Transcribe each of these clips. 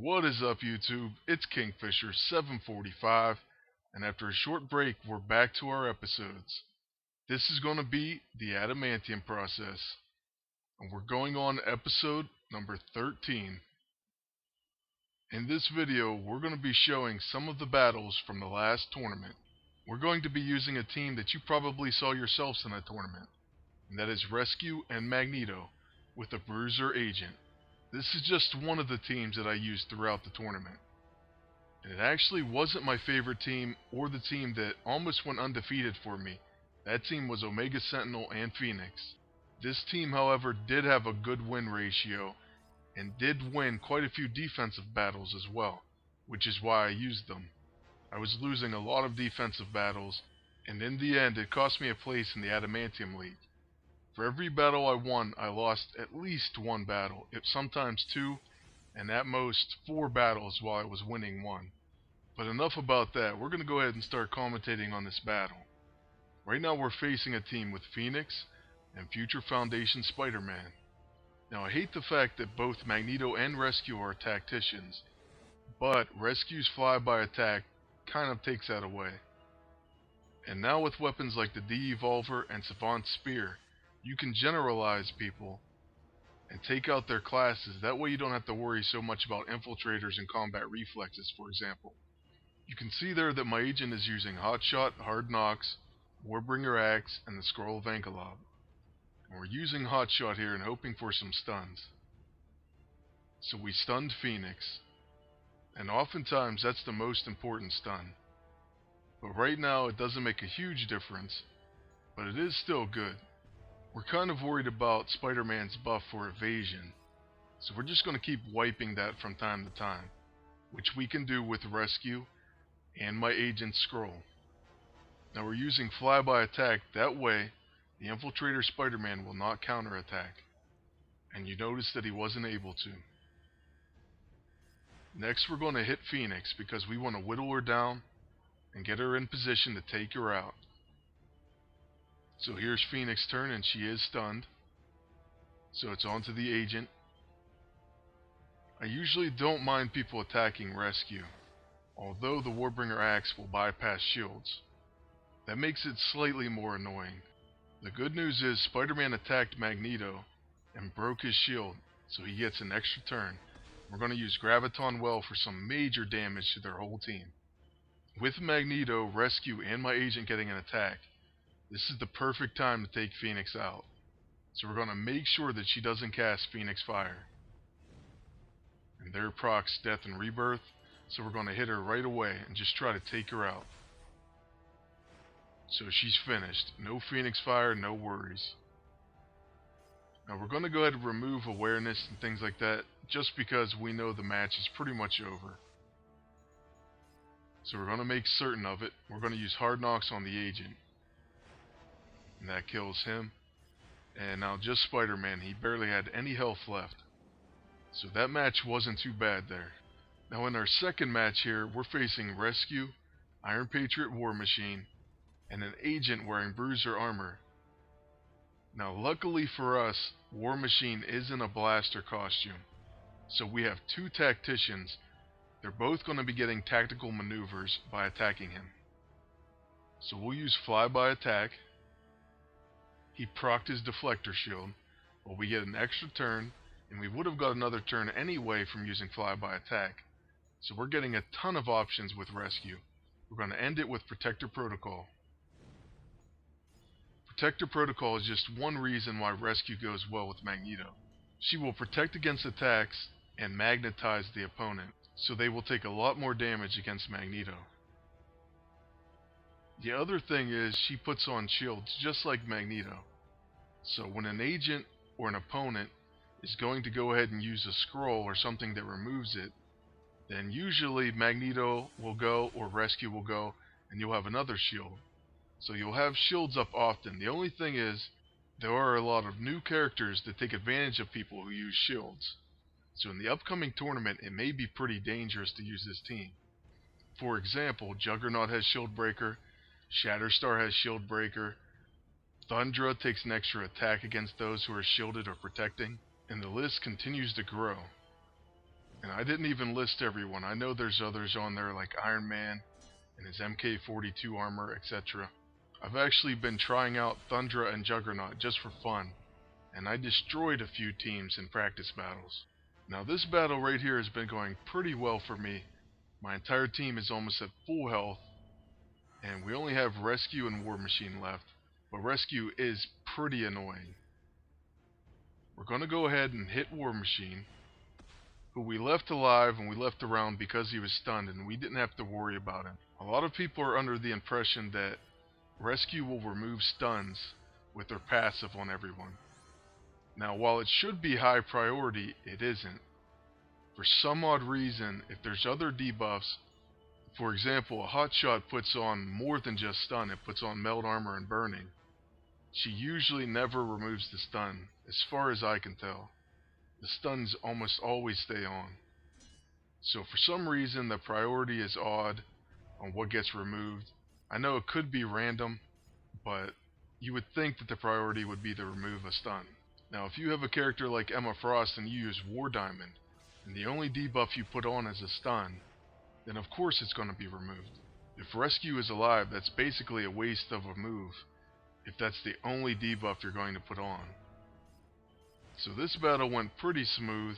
What is up, YouTube? It's Kingfisher745, and after a short break, we're back to our episodes. This is going to be the Adamantium process, and we're going on episode number 13. In this video, we're going to be showing some of the battles from the last tournament. We're going to be using a team that you probably saw yourselves in that tournament, and that is Rescue and Magneto, with a Bruiser Agent. This is just one of the teams that I used throughout the tournament. And it actually wasn't my favorite team or the team that almost went undefeated for me. That team was Omega Sentinel and Phoenix. This team, however, did have a good win ratio and did win quite a few defensive battles as well, which is why I used them. I was losing a lot of defensive battles, and in the end it cost me a place in the Adamantium League. For every battle I won, I lost at least one battle, if sometimes two, and at most 4 battles while I was winning one. But enough about that, we're going to go ahead and start commentating on this battle. Right now we're facing a team with Phoenix and Future Foundation Spider-Man. Now I hate the fact that both Magneto and Rescue are tacticians, but Rescue's flyby attack kind of takes that away. And now with weapons like the De-Evolver and Savant Spear, you can generalize people and take out their classes. That way you don't have to worry so much about infiltrators and combat reflexes, for example. You can see there that my agent is using Hotshot, Hard Knocks, Warbringer Axe, and the Scroll of Ankelob. And we're using Hotshot here and hoping for some stuns. So we stunned Phoenix, and oftentimes that's the most important stun. But right now it doesn't make a huge difference, but it is still good. We're kind of worried about Spider-Man's buff for evasion, so we're just going to keep wiping that from time to time, which we can do with Rescue and my agent's scroll. Now we're using flyby attack, that way the Infiltrator Spider-Man will not counterattack, and you notice that he wasn't able to. Next we're going to hit Phoenix because we want to whittle her down and get her in position to take her out. So here's Phoenix's turn, and she is stunned. So it's on to the agent. I usually don't mind people attacking Rescue, although the Warbringer Axe will bypass shields. That makes it slightly more annoying. The good news is Spider-Man attacked Magneto and broke his shield, so he gets an extra turn. We're going to use Graviton Well for some major damage to their whole team. With Magneto, Rescue, and my agent getting an attack, this is the perfect time to take Phoenix out. So we're going to make sure that she doesn't cast Phoenix Fire. And there procs Death and Rebirth, so we're going to hit her right away and just try to take her out. So she's finished. No Phoenix Fire, no worries. Now we're going to go ahead and remove awareness and things like that, just because we know the match is pretty much over. So we're going to make certain of it. We're going to use Hard Knocks on the agent. And that kills him. And now just Spider-Man, he barely had any health left. So that match wasn't too bad there. Now in our second match here, we're facing Rescue, Iron Patriot War Machine, and an agent wearing Bruiser armor. Now luckily for us, War Machine is in a blaster costume. So we have 2 tacticians. They're both going to be getting tactical maneuvers by attacking him. So we'll use flyby attack. He procced his deflector shield, but we get an extra turn, and we would have got another turn anyway from using flyby attack. So we're getting a ton of options with Rescue. We're going to end it with Protector Protocol. Protector Protocol is just one reason why Rescue goes well with Magneto. She will protect against attacks and magnetize the opponent, so they will take a lot more damage against Magneto. The other thing is she puts on shields just like Magneto. So when an agent or an opponent is going to go ahead and use a scroll or something that removes it, then usually Magneto will go or Rescue will go and you'll have another shield. So you'll have shields up often. The only thing is there are a lot of new characters that take advantage of people who use shields. So in the upcoming tournament it may be pretty dangerous to use this team. For example, Juggernaut has Shield Breaker, Shatterstar has Shield Breaker, Thundra takes an extra attack against those who are shielded or protecting, and the list continues to grow. And I didn't even list everyone. I know there's others on there like Iron Man and his MK42 armor, etc. I've actually been trying out Thundra and Juggernaut just for fun, and I destroyed a few teams in practice battles. Now this battle right here has been going pretty well for me. My entire team is almost at full health, and we only have Rescue and War Machine left, but Rescue is pretty annoying. We're going to go ahead and hit War Machine, who we left alive and we left around because he was stunned and we didn't have to worry about him. A lot of people are under the impression that Rescue will remove stuns with their passive on everyone. Now while it should be high priority, it isn't. For some odd reason, if there's other debuffs, for example, a Hotshot puts on more than just stun, it puts on meld armor and burning. She usually never removes the stun, as far as I can tell. The stuns almost always stay on. So for some reason the priority is odd on what gets removed. I know it could be random, but you would think that the priority would be to remove a stun. Now if you have a character like Emma Frost and you use War Diamond, and the only debuff you put on is a stun, then of course it's going to be removed. If Rescue is alive, that's basically a waste of a move, if that's the only debuff you're going to put on. So this battle went pretty smooth.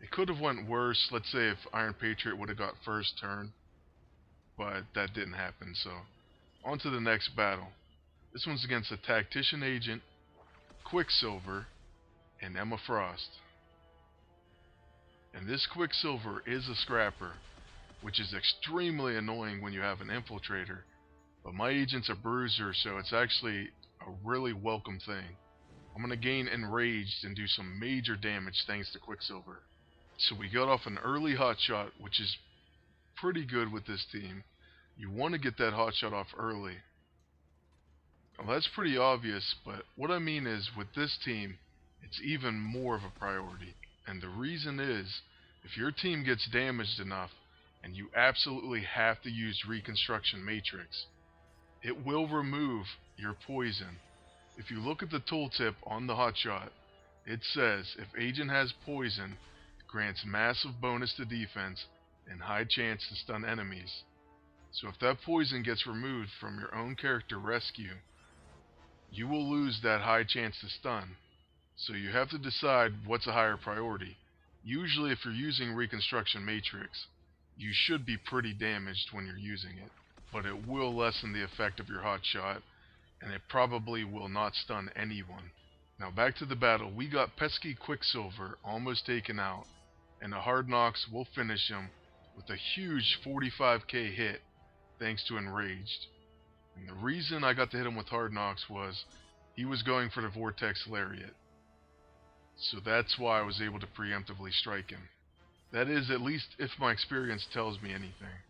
It could have went worse, let's say if Iron Patriot would have got first turn, but that didn't happen, so on to the next battle. This one's against a Tactician Agent, Quicksilver, and Emma Frost. And this Quicksilver is a scrapper, which is extremely annoying when you have an infiltrator, but my agent's a bruiser, so it's actually a really welcome thing. I'm going to gain Enraged and do some major damage thanks to Quicksilver. So we got off an early Hotshot, which is pretty good with this team. You want to get that Hotshot off early. Well, that's pretty obvious, but what I mean is with this team, it's even more of a priority. And the reason is, if your team gets damaged enough, and you absolutely have to use Reconstruction Matrix, it will remove your poison. If you look at the tooltip on the Hotshot, it says if agent has poison, grants massive bonus to defense and high chance to stun enemies. So if that poison gets removed from your own character Rescue, you will lose that high chance to stun. So you have to decide what's a higher priority. Usually if you're using Reconstruction Matrix, you should be pretty damaged when you're using it, but it will lessen the effect of your Hotshot, and it probably will not stun anyone. Now back to the battle. We got pesky Quicksilver almost taken out, and a Hard Knocks will finish him with a huge 45k hit thanks to Enraged. And the reason I got to hit him with Hard Knocks was he was going for the Vortex Lariat. So that's why I was able to preemptively strike him. That is, at least if my experience tells me anything.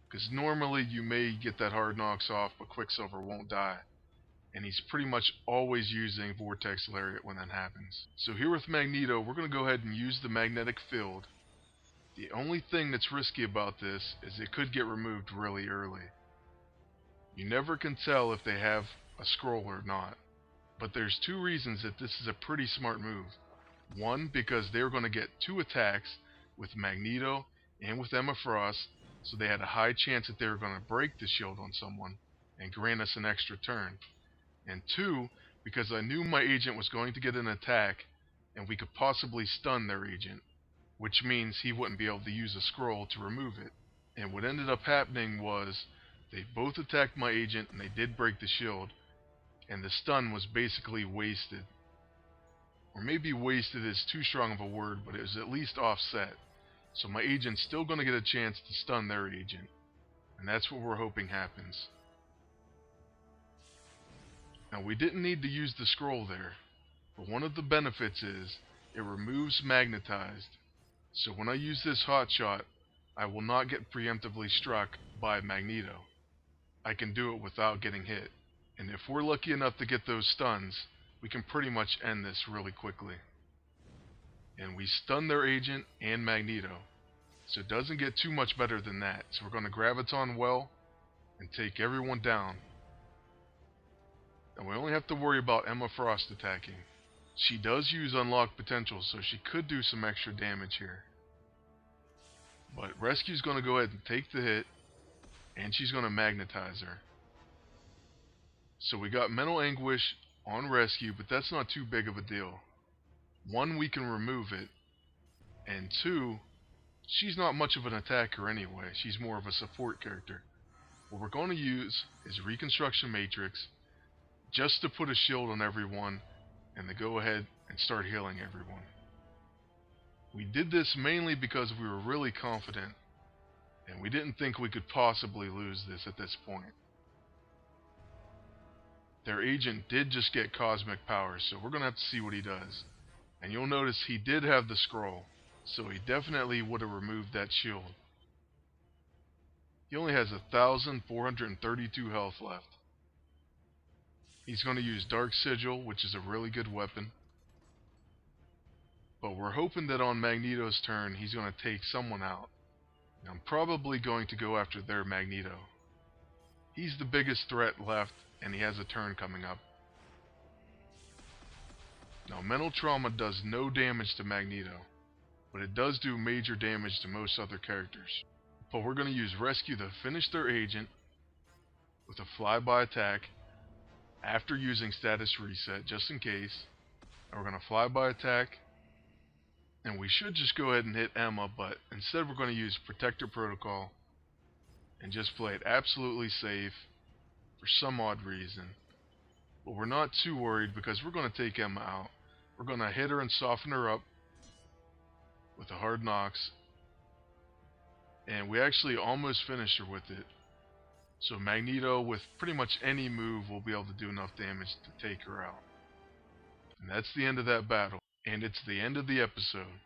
Because normally you may get that Hard Knocks off, but Quicksilver won't die. And he's pretty much always using Vortex Lariat when that happens. So here with Magneto, we're going to go ahead and use the Magnetic Field. The only thing that's risky about this is it could get removed really early. You never can tell if they have a scroll or not. But there's two reasons that this is a pretty smart move. One, because they were going to get 2 attacks with Magneto and with Emma Frost, so they had a high chance that they were going to break the shield on someone and grant us an extra turn. And 2, because I knew my agent was going to get an attack and we could possibly stun their agent, which means he wouldn't be able to use a scroll to remove it. And what ended up happening was they both attacked my agent and they did break the shield, and the stun was basically wasted. Or maybe wasted is too strong of a word, but it was at least offset. So my agent's still going to get a chance to stun their agent. And that's what we're hoping happens. Now we didn't need to use the scroll there, but one of the benefits is it removes Magnetized. So when I use this Hotshot, I will not get preemptively struck by Magneto. I can do it without getting hit. And if we're lucky enough to get those stuns, we can pretty much end this really quickly. And we stun their agent and Magneto. So it doesn't get too much better than that. So we're going to Graviton well and take everyone down. And we only have to worry about Emma Frost attacking. She does use Unlock Potential, so she could do some extra damage here. But Rescue's going to go ahead and take the hit, and she's going to magnetize her. So we got Mental Anguish on Rescue, but that's not too big of a deal. One, we can remove it, and two, she's not much of an attacker anyway. She's more of a support character. What we're going to use is Reconstruction Matrix, just to put a shield on everyone, and to go ahead and start healing everyone. We did this mainly because we were really confident, and we didn't think we could possibly lose this at this point. Their agent did just get cosmic powers, so we're going to have to see what he does. And you'll notice he did have the scroll, so he definitely would have removed that shield. He only has 1,432 health left. He's going to use Dark Sigil, which is a really good weapon. But we're hoping that on Magneto's turn, he's going to take someone out. And I'm probably going to go after their Magneto. He's the biggest threat left, and he has a turn coming up. Now, Mental Trauma does no damage to Magneto, but it does do major damage to most other characters. But we're going to use Rescue to finish their agent with a flyby attack after using Status Reset, just in case. And we're going to flyby attack, and we should just go ahead and hit Emma, but instead we're going to use Protector Protocol and just play it absolutely safe for some odd reason. But we're not too worried because we're going to take Emma out. We're going to hit her and soften her up with a Hard Knocks. And we actually almost finished her with it. So Magneto, with pretty much any move, will be able to do enough damage to take her out. And that's the end of that battle. And it's the end of the episode.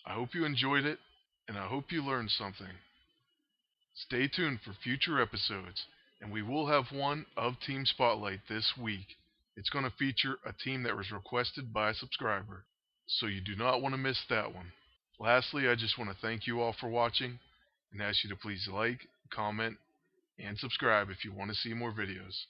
I hope you enjoyed it, and I hope you learned something. Stay tuned for future episodes, and we will have one of Team Spotlight this week. It's going to feature a team that was requested by a subscriber, so you do not want to miss that one. Lastly, I just want to thank you all for watching, and ask you to please like, comment, and subscribe if you want to see more videos.